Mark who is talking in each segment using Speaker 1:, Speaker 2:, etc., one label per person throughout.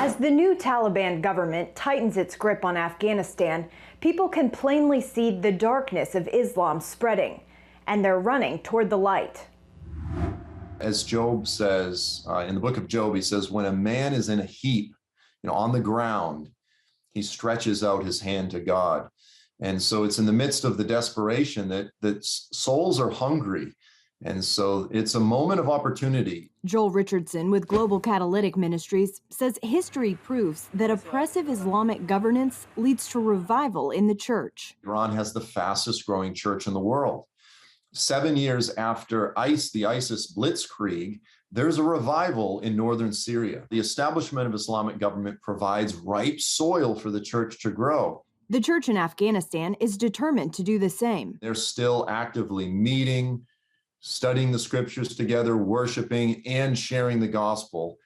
Speaker 1: As the new Taliban government tightens its grip on Afghanistan, people can plainly see the darkness of Islam spreading, and they're running toward the light.
Speaker 2: As Job says, in the book of Job, he says, when a man is in a heap, on the ground, he stretches out his hand to God. And so it's in the midst of the desperation that souls are hungry. And so it's a moment of opportunity.
Speaker 1: Joel Richardson with Global Catalytic Ministries says history proves that oppressive Islamic governance leads to revival in the church.
Speaker 2: Iran has the fastest growing church in the world. 7 years after the ISIS blitzkrieg, there's a revival in northern Syria. The establishment of Islamic government provides ripe soil for the church to grow.
Speaker 1: The church in Afghanistan is determined to do the same.
Speaker 2: They're still actively meeting, studying the scriptures together, worshiping, and sharing the gospel.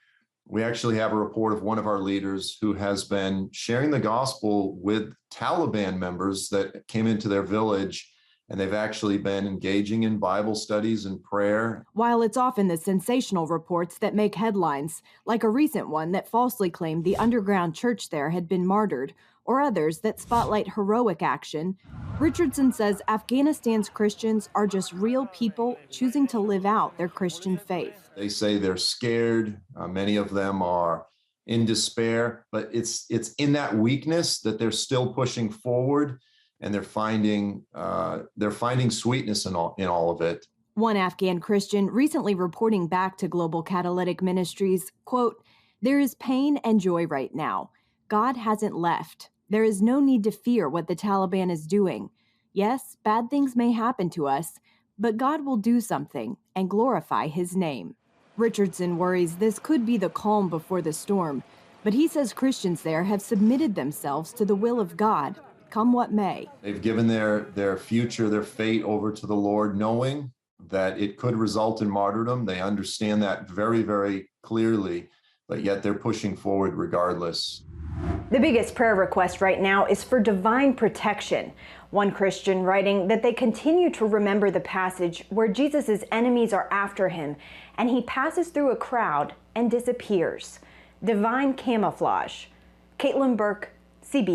Speaker 2: We actually have a report of one of our leaders who has been sharing the gospel with Taliban members that came into their village, and they've actually been engaging in Bible studies and prayer.
Speaker 1: While it's often the sensational reports that make headlines, like a recent one that falsely claimed the underground church there had been martyred, or others that spotlight heroic action, Richardson says Afghanistan's Christians are just real people choosing to live out their Christian faith.
Speaker 2: They say they're scared. Many of them are in despair, but it's in that weakness that they're still pushing forward, and they're finding sweetness in all of it.
Speaker 1: One Afghan Christian recently reporting back to Global Catalytic Ministries, quote, "There is pain and joy right now. God hasn't left. There is no need to fear what the Taliban is doing. Yes, bad things may happen to us, but God will do something and glorify his name." Richardson worries this could be the calm before the storm, but he says Christians there have submitted themselves to the will of God, come what may.
Speaker 2: They've given their future, their fate over to the Lord, knowing that it could result in martyrdom. They understand that very, very clearly, but yet they're pushing forward regardless.
Speaker 1: The biggest prayer request right now is for divine protection. One Christian writing that they continue to remember the passage where Jesus' enemies are after him and he passes through a crowd and disappears. Divine camouflage. Caitlin Burke,